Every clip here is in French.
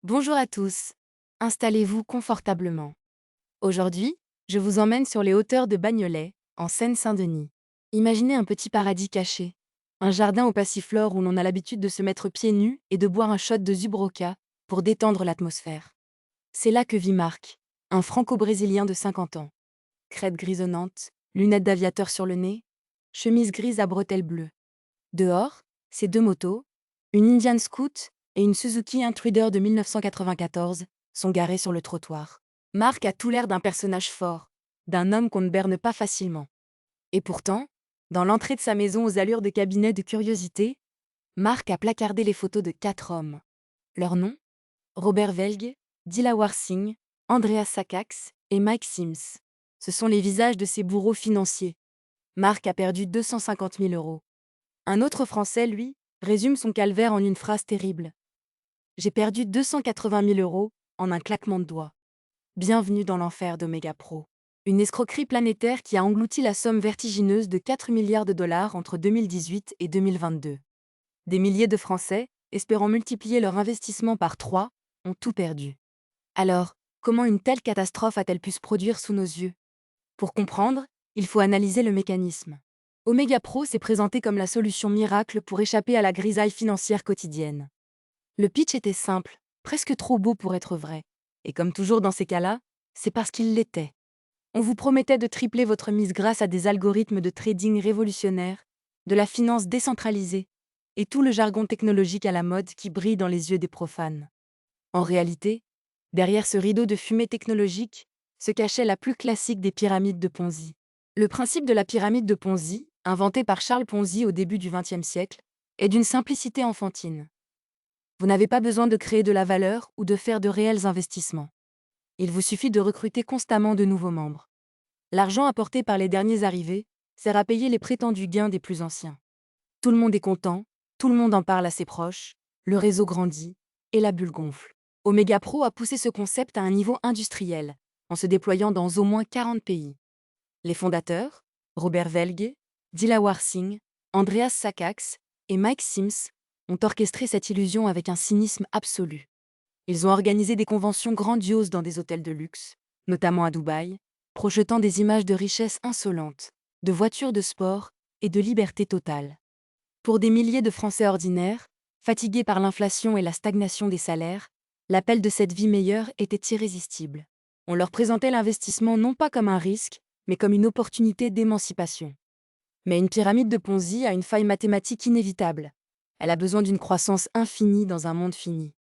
Bonjour à tous. Installez-vous confortablement. Aujourd'hui, je vous emmène sur les hauteurs de Bagnolet, en Seine-Saint-Denis. Imaginez un petit paradis caché. Un jardin au passiflore où l'on a l'habitude de se mettre pieds nus et de boire un shot de Zubroca pour détendre l'atmosphère. C'est là que vit Marc, un franco-brésilien de 50 ans. Crête grisonnante, lunettes d'aviateur sur le nez, chemise grise à bretelles bleues. Dehors, ses deux motos, une Indian Scout et une Suzuki Intruder de 1994, sont garées sur le trottoir. Marc a tout l'air d'un personnage fort, d'un homme qu'on ne berne pas facilement. Et pourtant, dans l'entrée de sa maison aux allures de cabinet de curiosité, Marc a placardé les photos de 4 hommes. Leurs noms: Robert Velg, Dilawar Singh, Andreas Sakax et Mike Sims. Ce sont les visages de ses bourreaux financiers. Marc a perdu 250 000 euros. Un autre Français, lui, résume son calvaire en une phrase terrible: J'ai perdu 280 000 euros en un claquement de doigts. Bienvenue dans l'enfer d'Omega Pro. Une escroquerie planétaire qui a englouti la somme vertigineuse de 4 milliards de dollars entre 2018 et 2022. Des milliers de Français, espérant multiplier leur investissement par 3, ont tout perdu. Alors, comment une telle catastrophe a-t-elle pu se produire sous nos yeux? Pour comprendre, il faut analyser le mécanisme. Omega Pro s'est présenté comme la solution miracle pour échapper à la grisaille financière quotidienne. Le pitch était simple, presque trop beau pour être vrai. Et comme toujours dans ces cas-là, c'est parce qu'il l'était. On vous promettait de tripler votre mise grâce à des algorithmes de trading révolutionnaires, de la finance décentralisée, et tout le jargon technologique à la mode qui brille dans les yeux des profanes. En réalité, derrière ce rideau de fumée technologique, se cachait la plus classique des pyramides de Ponzi. Le principe de la pyramide de Ponzi, inventé par Charles Ponzi au début du XXe siècle, est d'une simplicité enfantine. Vous n'avez pas besoin de créer de la valeur ou de faire de réels investissements. Il vous suffit de recruter constamment de nouveaux membres. L'argent apporté par les derniers arrivés sert à payer les prétendus gains des plus anciens. Tout le monde est content, tout le monde en parle à ses proches, le réseau grandit et la bulle gonfle. Omega Pro a poussé ce concept à un niveau industriel, en se déployant dans au moins 40 pays. Les fondateurs, Robert Velg, Dilawar Singh, Andreas Sakax et Mike Sims, ont orchestré cette illusion avec un cynisme absolu. Ils ont organisé des conventions grandioses dans des hôtels de luxe, notamment à Dubaï, projetant des images de richesse insolente, de voitures de sport et de liberté totale. Pour des milliers de Français ordinaires, fatigués par l'inflation et la stagnation des salaires, l'appel de cette vie meilleure était irrésistible. On leur présentait l'investissement non pas comme un risque, mais comme une opportunité d'émancipation. Mais une pyramide de Ponzi a une faille mathématique inévitable. Elle a besoin d'une croissance infinie dans un monde fini.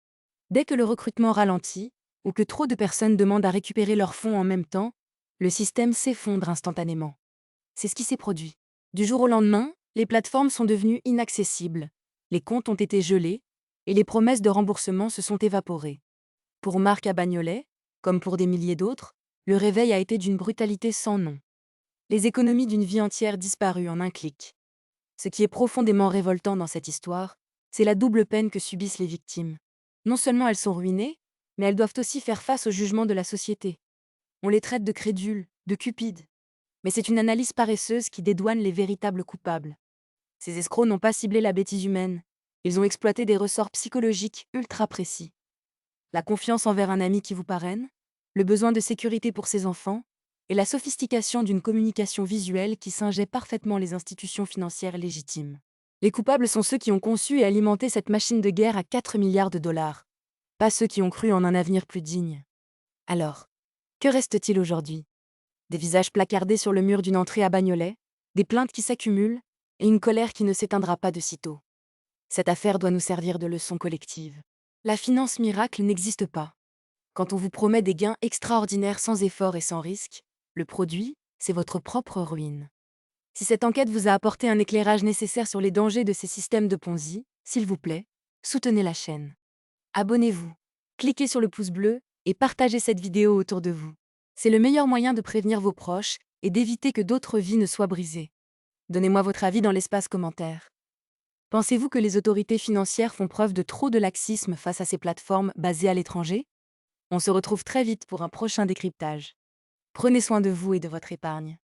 Dès que le recrutement ralentit, ou que trop de personnes demandent à récupérer leurs fonds en même temps, le système s'effondre instantanément. C'est ce qui s'est produit. Du jour au lendemain, les plateformes sont devenues inaccessibles, les comptes ont été gelés, et les promesses de remboursement se sont évaporées. Pour Marc à Bagnolet, comme pour des milliers d'autres, le réveil a été d'une brutalité sans nom. Les économies d'une vie entière disparues en un clic. Ce qui est profondément révoltant dans cette histoire, c'est la double peine que subissent les victimes. Non seulement elles sont ruinées, mais elles doivent aussi faire face au jugement de la société. On les traite de crédules, de cupides. Mais c'est une analyse paresseuse qui dédouane les véritables coupables. Ces escrocs n'ont pas ciblé la bêtise humaine. Ils ont exploité des ressorts psychologiques ultra précis. La confiance envers un ami qui vous parraine, le besoin de sécurité pour ses enfants, et la sophistication d'une communication visuelle qui singeait parfaitement les institutions financières légitimes. Les coupables sont ceux qui ont conçu et alimenté cette machine de guerre à 4 milliards de dollars, pas ceux qui ont cru en un avenir plus digne. Alors, que reste-t-il aujourd'hui? Des visages placardés sur le mur d'une entrée à Bagnolet, des plaintes qui s'accumulent, et une colère qui ne s'éteindra pas de sitôt. Cette affaire doit nous servir de leçon collective. La finance miracle n'existe pas. Quand on vous promet des gains extraordinaires sans effort et sans risque, le produit, c'est votre propre ruine. Si cette enquête vous a apporté un éclairage nécessaire sur les dangers de ces systèmes de Ponzi, s'il vous plaît, soutenez la chaîne. Abonnez-vous, cliquez sur le pouce bleu et partagez cette vidéo autour de vous. C'est le meilleur moyen de prévenir vos proches et d'éviter que d'autres vies ne soient brisées. Donnez-moi votre avis dans l'espace commentaire. Pensez-vous que les autorités financières font preuve de trop de laxisme face à ces plateformes basées à l'étranger? On se retrouve très vite pour un prochain décryptage. Prenez soin de vous et de votre épargne.